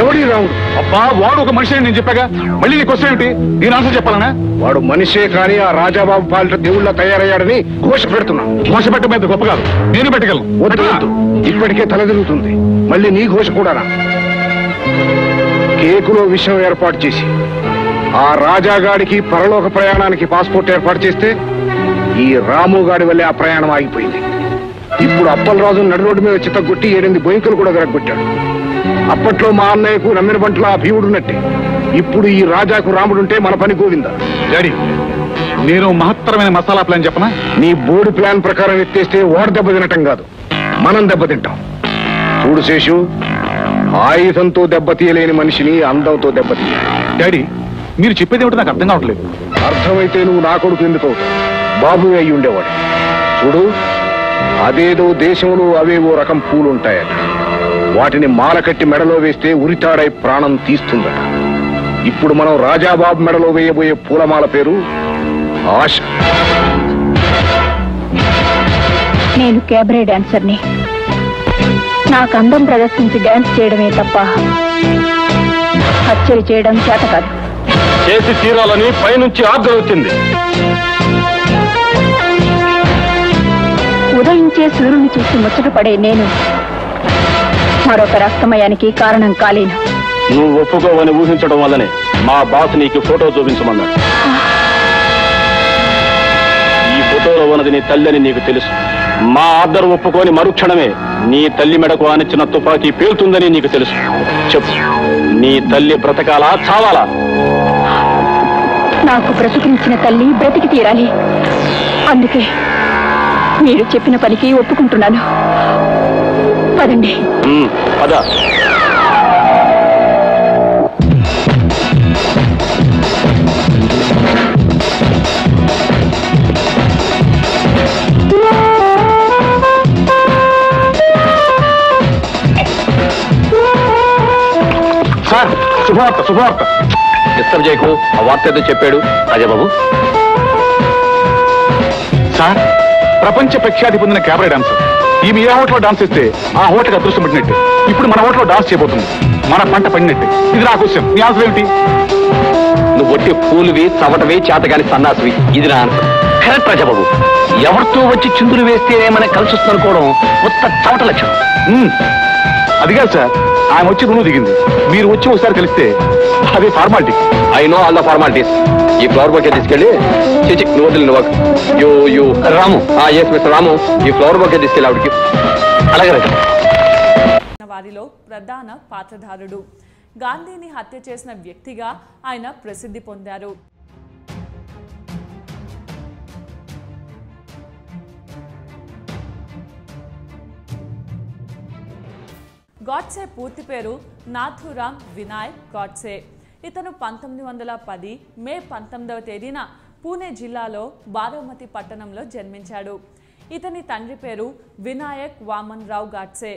ఎవడి రాముడు? అబ్బా వాడు ఒక మనిషి నేను చెప్పాగా, మళ్ళీ నీకు వస్తే ఏమిటి? నేను ఆన్సర్ చెప్పాలనా? వాడు మనిషే కానీ ఆ రాజాబాబు పాలిట దేవుళ్ళ తయారయ్యాడని ఘోష పెడుతున్నా. ఘోష పెట్ట మీద గొప్ప కాదు, నేను పెట్టగలను. వద్దు వద్దు, ఇప్పటికే తలదిరుగుతుంది, మళ్ళీ నీ ఘోష కూడానా? కేకులో విషయం ఏర్పాటు చేసి ఆ రాజాగాడికి పరలోక ప్రయాణానికి పాస్పోర్ట్ ఏర్పాటు చేస్తే ఈ రాముగాడి వల్లే ఆ ప్రయాణం ఆగిపోయింది. ఇప్పుడు అప్పలరాజు నడి రోడ్డు మీద చిత్తగొట్టి 8 బొంకులు కూడా విరగొట్టాడు. అప్పట్లో మా అన్నయ్యకు నమ్మిన బంట్లో ఆ భీముడున్నట్టే ఇప్పుడు ఈ రాజాకు రాముడుంటే మన పని గోవిందా. డాడీ, నేను మహత్తరమైన మసాలా ప్లాన్ చెప్పనా? నీ బోర్డు ప్లాన్ ప్రకారం ఎత్తేస్తే ఓడ దెబ్బ తినటం కాదు, మనం దెబ్బతింటాం. చూడు శేషు, ఆయుధంతో దెబ్బతీయలేని మనిషిని అందంతో దెబ్బతీయాలి. డాడీ, మీరు చెప్పేది ఏమిటో నాకు అర్థం కావట్లేదు. అర్థమైతే నువ్వు నా కొడుకు ఎందుకు అవుతావు? బాబు అయి ఉండేవాడు. చూడు, అదేదో దేశంలో అవేవో రకం పూలుంటాయట, వాటిని మాల కట్టి మెడలో వేస్తే ఉరితాడై ప్రాణం తీస్తుందట. ఇప్పుడు మనం రాజాబాబు మెడలో వేయబోయే పూలమాల పేరు ఆశ. నేను క్యాబరే డాన్సర్ని. నాకు అందం ప్రదర్శించి డాన్స్ చేయడమే తప్ప హత్యలు చేయడం చేత కాదు. చేసి తీరాలని పైనుంచి ఆర్డర్ వచ్చింది. ఉదయించే సూర్యుని చూసి ముచ్చటపడే నేను మరొక రక్తమయానికి కారణం కాలేను. నువ్వు ఒప్పుకోవని ఊహించడం వల్లనే మా బాస్ నీకు ఫోటో చూపించమన్నాడు. ఈ ఫోటోలో ఉన్నది నీ తల్లి అని నీకు తెలుసు. మా ఆర్డర్ ఒప్పుకొని మరుక్షణమే నీ తల్లి మెడకు ఆనిచ్చిన తుపాకీ పేలుతుందని నీకు తెలుసు. చెప్పు, నీ తల్లి బ్రతకాలా చావాలా? నాకు బ్రతికించిన తల్లి బ్రతికి తీరాలి. అందుకే మీరు చెప్పిన పనికి ఒప్పుకుంటున్నాను. పదండి. పద. సార్, శుభవార్త శుభవార్త. డిస్టర్బ్ చేయకు, ఆ వార్త ఏదో చెప్పాడు రాజాబాబు. సార్, ప్రపంచ ప్రఖ్యాతి పొందిన క్యాబరే డాన్సర్. ఈమె ఏ హోటల్లో డాన్స్ చేస్తే ఆ హోటల్కి అదృష్టం పట్టినట్టు. ఇప్పుడు మన హోటల్లో డాన్స్ చేయబోతుంది, మన పంట పడినట్టు. ఇది నా క్వశ్చన్, మీ ఆన్సర్ ఏమిటి? నువ్వు ఒట్టి పూలువి, చవటవి, చేతగాని సన్నాసివి. ఇది నా ఆన్సర్. కరెక్ట్ రాజాబాబు. ఎవరితో వచ్చి చిందులు వేస్తేనేమని కలిసి వస్తుందనుకోవడం ఉత్త చవట లక్షణం. అది కాదు సార్, ఆయన వచ్చి రుణు దిగింది, మీరు వచ్చి ఒకసారి కలిస్తే అదే formality. I know all the formalities. ఈ ఫ్లవర్ బొకే తీసుకెళ్ళి చిచి నువ్వు వదిలి నువ్వు రాము. ఎస్ మిస్టర్ రాము, ఈ ఫ్లవర్ బొకే తీసుకెళ్ళి ఆవిడకి. అలాగే వారిలో ప్రధాన పాత్రధారుడు. గాంధీని హత్య చేసిన వ్యక్తిగా ఆయన ప్రసిద్ధి పొందారు. గాడ్సే పూర్తి పేరు నాథురామ్ వినాయక్ గాడ్సే. ఇతను 1910 మే 19వ తేదీన పూణే జిల్లాలో బారామతి పట్టణంలో జన్మించాడు. ఇతని తండ్రి పేరు వినాయక్ వామన్ రావు గాడ్సే.